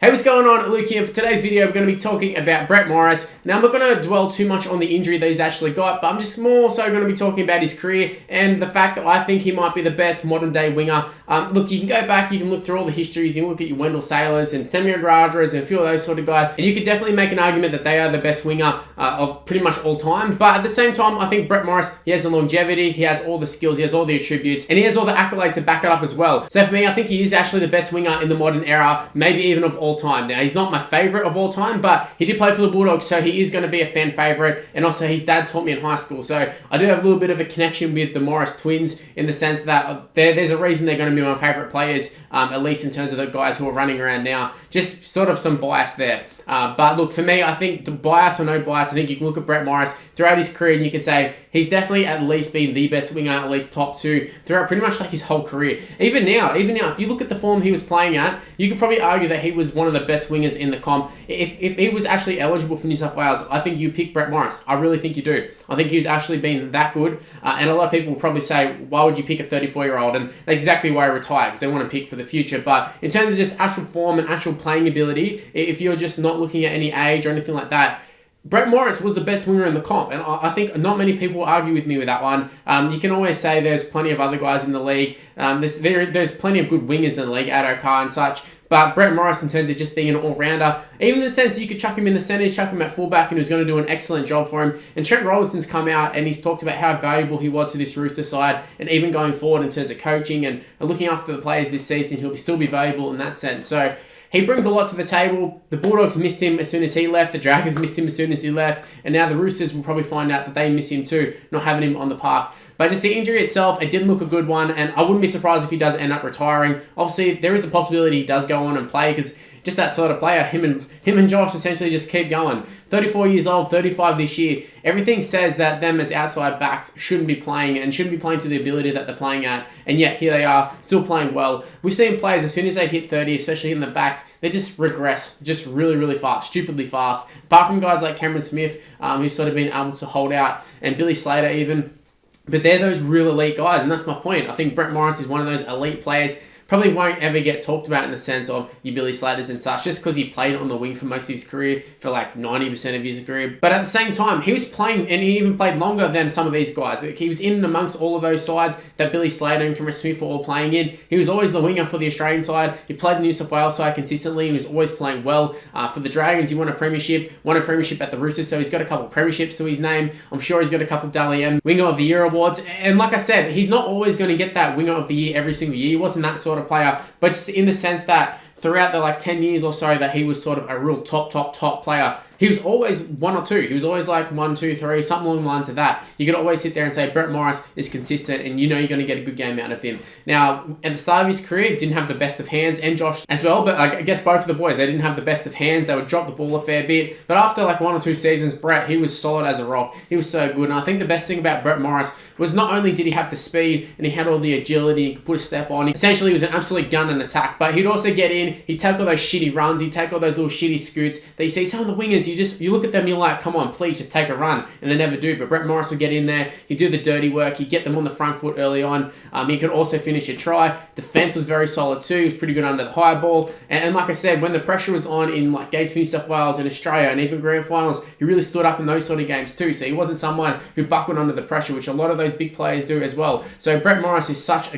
Hey, what's going on? Luke here. For today's video, we're going to be talking about Brett Morris. Now, I'm not going to dwell too much on the injury that he's actually got, but I'm just more so going to be talking about his career and the fact that I think he might be the best modern day winger. Look, you can go back, you can look through all the histories, you can look at your Wendell Sailors and Semyon Radras and a few of those sort of guys, and you could definitely make an argument that they are the best winger of pretty much all time. But at the same time, I think Brett Morris, he has the longevity, he has all the skills, he has all the attributes, and he has all the accolades to back it up as well. So for me, I think he is actually the best winger in the modern era, maybe even of all time. Now, he's not my favourite of all time, but he did play for the Bulldogs, so he is going to be a fan favourite, and also his dad taught me in high school, so I do have a little bit of a connection with the Morris twins in the sense that there's a reason they're going to be my favourite players, at least in terms of the guys who are running around now. Just sort of some bias there. But look, for me, I think the bias or no bias, I think you can look at Brett Morris throughout his career and you can say he's definitely at least been the best winger, at least top two, throughout pretty much like his whole career. Even now, if you look at the form he was playing at, you could probably argue that he was one of the best wingers in the comp. If he was actually eligible for New South Wales, I think you pick Brett Morris. I really think you do. I think he's actually been that good. And a lot of people will probably say, why would you pick a 34-year-old? And that's exactly why I retire, because they want to pick for the future. But in terms of just actual form and actual playing ability, if you're just not looking at any age or anything like that, Brett Morris was the best winger in the comp, and I think not many people argue with me with that one. You can always say there's plenty of other guys in the league. There's plenty of good wingers in the league, Addo Carr and such, but Brett Morris, in terms of just being an all-rounder, even in the sense you could chuck him in the centre, chuck him at fullback, and he was going to do an excellent job for him. And Trent Robinson's come out and he's talked about how valuable he was to this Rooster side, and even going forward in terms of coaching and looking after the players this season, he'll still be valuable in that sense. So he brings a lot to the table. The Bulldogs missed him as soon as he left. The Dragons missed him as soon as he left. And now the Roosters will probably find out that they miss him too, not having him on the park. But just the injury itself, it didn't look a good one. And I wouldn't be surprised if he does end up retiring. Obviously, there is a possibility he does go on and play, because just that sort of player, him and Josh essentially just keep going. 34 years old, 35 this year. Everything says that them as outside backs shouldn't be playing and shouldn't be playing to the ability that they're playing at. And yet here they are, still playing well. We've seen players, as soon as they hit 30, especially in the backs, they just regress just really, really fast, stupidly fast. Apart from guys like Cameron Smith, who's sort of been able to hold out, and Billy Slater even. But they're those real elite guys, and that's my point. I think Brett Morris is one of those elite players. Probably won't ever get talked about in the sense of your Billy Slaters and such, just because he played on the wing for most of his career, for like 90% of his career. But at the same time, he was playing, and he even played longer than some of these guys. He was in amongst all of those sides that Billy Slater and Cameron Smith were all playing in. He was always the winger for the Australian side. He played the New South Wales side consistently, and he was always playing well. For the Dragons, he won a premiership at the Roosters, so he's got a couple of premierships to his name. I'm sure he's got a couple of Dally M Winger of the Year awards. And like I said, he's not always going to get that Winger of the Year every single year. He wasn't that sort of player, but just in the sense that throughout the 10 years or so that he was sort of a real top player, he was always one or two. He was always like 1, 2, 3, something along the lines of that. You could always sit there and say Brett Morris is consistent, and you know you're going to get a good game out of him. Now, at the start of his career, didn't have the best of hands, and Josh as well, but I guess both of the boys, they didn't have the best of hands. They would drop the ball a fair bit. But after 1 or 2 seasons, Brett, he was solid as a rock. He was so good. And I think the best thing about Brett Morris was not only did he have the speed and he had all the agility, he could put a step on. Essentially, he was an absolute gun and attack. But he'd also get in, he'd take all those shitty runs, he'd take all those little shitty scoots that you see some of the wingers, you look at them, you're like, come on, please just take a run, and they never do. But Brett Morris would get in there, he'd do the dirty work, he'd get them on the front foot early on. He could also finish a try. Defense was very solid too. He was pretty good under the high ball. And like I said, when the pressure was on in Gates for New South Wales and Australia and even grand finals, he really stood up in those sort of games too. So he wasn't someone who buckled under the pressure, which a lot of those big players do as well. So Brett Morris is such a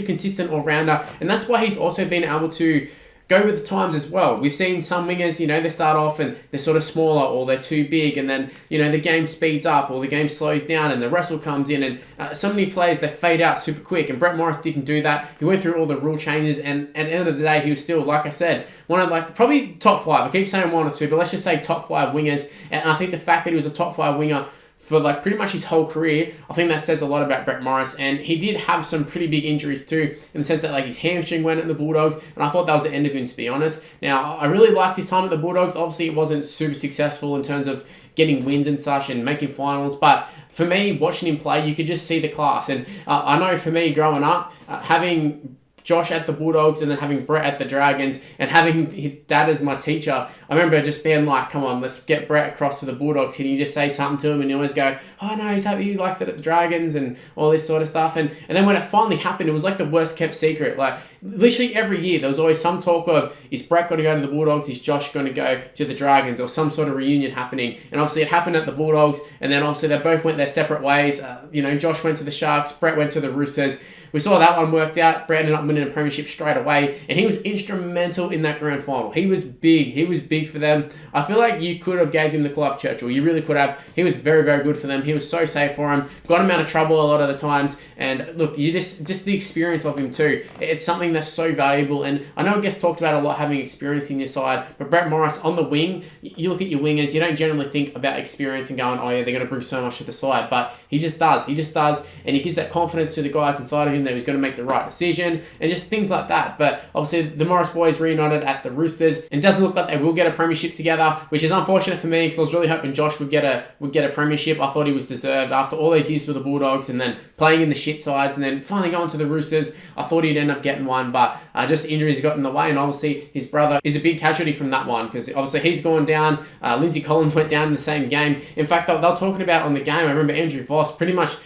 consistent all-rounder, and that's why he's also been able to go with the times as well. We've seen some wingers, they start off and they're sort of smaller, or they're too big, and then, the game speeds up, or the game slows down, and the wrestle comes in, and so many players, they fade out super quick, and Brett Morris didn't do that. He went through all the rule changes, and at the end of the day, he was still, like I said, one of probably top 5. I keep saying 1 or 2, but let's just say top 5 wingers, and I think the fact that he was a top 5 winger for pretty much his whole career, I think that says a lot about Brett Morris. And he did have some pretty big injuries too, in the sense that his hamstring went at the Bulldogs, and I thought that was the end of him, to be honest. Now, I really liked his time at the Bulldogs. Obviously, it wasn't super successful in terms of getting wins and such and making finals, but for me, watching him play, you could just see the class. And I know for me, growing up, having Josh at the Bulldogs and then having Brett at the Dragons and having his dad as my teacher, I remember just being like, come on, let's get Brett across to the Bulldogs. Can you just say something to him? And he always go, oh no, he's happy, he likes it at the Dragons and all this sort of stuff. And then when it finally happened, it was like the worst kept secret. Like literally every year, there was always some talk of, is Brett going to go to the Bulldogs? Is Josh going to go to the Dragons? Or some sort of reunion happening. And obviously it happened at the Bulldogs. And then obviously they both went their separate ways. Josh went to the Sharks, Brett went to the Roosters. We saw that one worked out. Brett ended up winning a premiership straight away, and he was instrumental in that grand final. He was big. He was big for them. I feel like you could have gave him the Clive Churchill. You really could have. He was very, very good for them. He was so safe for him. Got him out of trouble a lot of the times. And look, you just the experience of him too. It's something that's so valuable. And I know it gets talked about a lot, having experience in your side. But Brett Morris on the wing, you look at your wingers, you don't generally think about experience and going, oh yeah, they're going to bring so much to the side. But he just does. He just does. And he gives that confidence to the guys inside of him that he's going to make the right decision and just things like that. But obviously the Morris boys reunited at the Roosters, and it doesn't look like they will get a premiership together, which is unfortunate for me because I was really hoping Josh would get a premiership. I thought he was deserved after all these years with the Bulldogs and then playing in the shit sides and then finally going to the Roosters. I thought he'd end up getting one, but just injuries got in the way, and obviously his brother is a big casualty from that one because obviously he's gone down. Lindsay Collins went down in the same game. In fact, they were talking about on the game, I remember Andrew Voss pretty much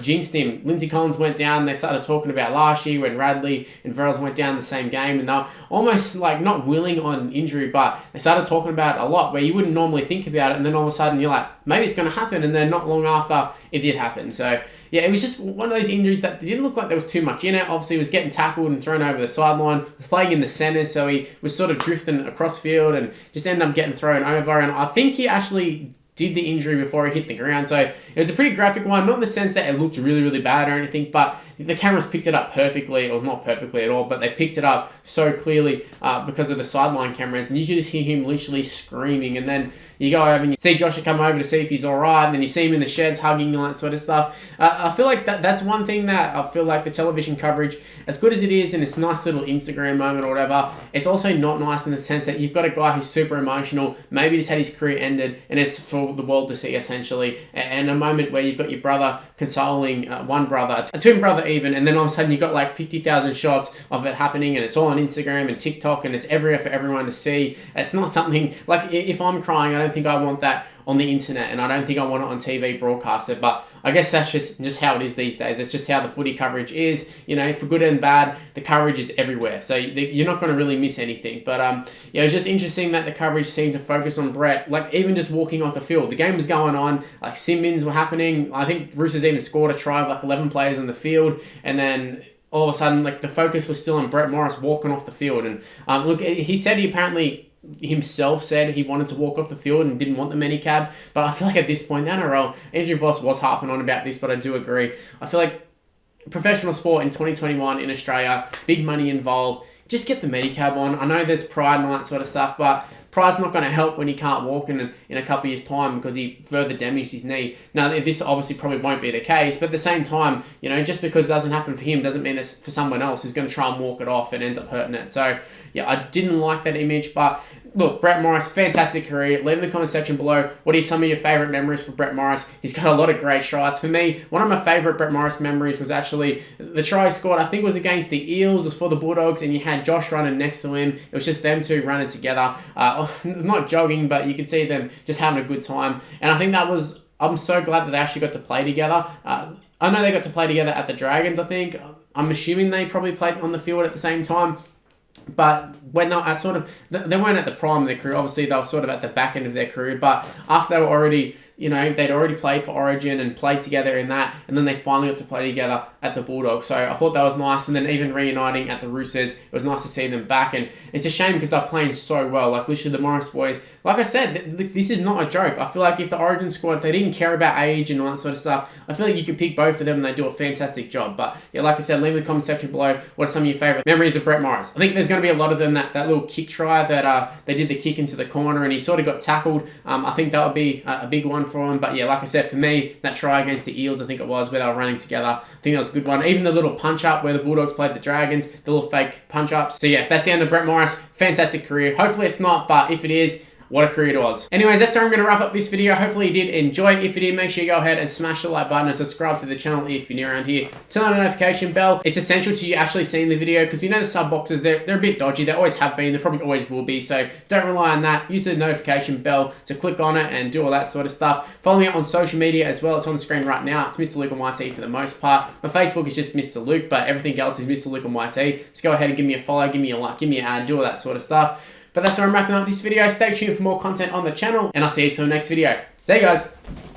jinxed him. Lindsay Collins went down. They started talking about last year when Radley and Verrills went down the same game, and they were almost like not willing on injury, but they started talking about it a lot where you wouldn't normally think about it, and then all of a sudden you're like, maybe it's going to happen, and then not long after it did happen. So yeah, it was just one of those injuries that didn't look like there was too much in it. Obviously, he was getting tackled and thrown over the sideline. He was playing in the centre, so he was sort of drifting across field and just ended up getting thrown over. And I think he actually did the injury before he hit the ground. So it was a pretty graphic one, not in the sense that it looked really, really bad or anything, but the cameras picked it up perfectly, or not perfectly at all, but they picked it up so clearly because of the sideline cameras, and you could just hear him literally screaming. And then you go over and you see Josh come over to see if he's all right, and then you see him in the sheds hugging and all that sort of stuff. I feel like that's one thing that I feel like the television coverage, as good as it is, and it's a nice little Instagram moment or whatever, it's also not nice in the sense that you've got a guy who's super emotional, maybe just had his career ended, and it's for the world to see essentially, and a moment where you've got your brother consoling one brother, a twin brother even, and then all of a sudden you've got like 50,000 shots of it happening, and it's all on Instagram and TikTok, and it's everywhere for everyone to see. It's not something, like if I'm crying, I don't think I want that on the internet, and I don't think I want it on TV broadcasted, but I guess that's just how it is these days. That's just how the footy coverage is, for good and bad, the coverage is everywhere, so you're not going to really miss anything. But it was just interesting that the coverage seemed to focus on Brett, like even just walking off the field. The game was going on, like sim-ins were happening. I think Roosters even scored a try with like 11 players on the field, and then all of a sudden, like the focus was still on Brett Morris walking off the field. And look, he said he apparently himself said he wanted to walk off the field and didn't want the medicab, but I feel like at this point, the NRL, Andrew Voss was harping on about this, but I do agree. I feel like professional sport in 2021 in Australia, big money involved, just get the medicab on. I know there's pride and all that sort of stuff, but pride's not going to help when he can't walk in a couple of years' time because he further damaged his knee. Now, this obviously probably won't be the case, but at the same time, just because it doesn't happen for him doesn't mean it's for someone else who's going to try and walk it off and ends up hurting it. So, yeah, I didn't like that image, but look, Brett Morris, fantastic career. Leave in the comment section below, what are some of your favourite memories for Brett Morris? He's got a lot of great tries. For me, one of my favourite Brett Morris memories was actually the try he scored, I think it was against the Eels, it was for the Bulldogs, and you had Josh running next to him. It was just them two running together. Not jogging, but you could see them just having a good time. And I think I'm so glad that they actually got to play together. I know they got to play together at the Dragons, I think. I'm assuming they probably played on the field at the same time. But when they were they weren't at the prime of their career. Obviously, they were sort of at the back end of their career. But after they were already, they'd already played for Origin and played together in that. And then they finally got to play together at the Bulldogs. So I thought that was nice. And then even reuniting at the Roosters, it was nice to see them back. And it's a shame because they're playing so well. Like, literally, the Morris boys, like I said, this is not a joke. I feel like if the Origin squad, if they didn't care about age and all that sort of stuff, I feel like you could pick both of them and they do a fantastic job. But yeah, like I said, leave in the comment section below what are some of your favourite memories of Brett Morris. I think there's going to be a lot of them. That little kick try that they did the kick into the corner and he sort of got tackled. I think that would be a big one for him. But yeah, like I said, for me, that try against the Eels, I think it was, where they were running together, I think that was a good one. Even the little punch up where the Bulldogs played the Dragons, the little fake punch ups. So yeah, if that's the end of Brett Morris, fantastic career. Hopefully it's not, but if it is, what a career it was. Anyways, that's how I'm going to wrap up this video. Hopefully you did enjoy it. If you did, make sure you go ahead and smash the like button and subscribe to the channel if you're new around here. Turn on the notification bell. It's essential to you actually seeing the video, because you know the sub boxes, they're a bit dodgy. They always have been. They probably always will be. So don't rely on that. Use the notification bell to click on it and do all that sort of stuff. Follow me on social media as well. It's on the screen right now. It's Mr. Luke on YT for the most part. My Facebook is just Mr. Luke, but everything else is Mr. Luke on YT. Just go ahead and give me a follow, give me a like, give me an ad, do all that sort of stuff. But that's where I'm wrapping up this video. Stay tuned for more content on the channel, and I'll see you till the next video. See you guys.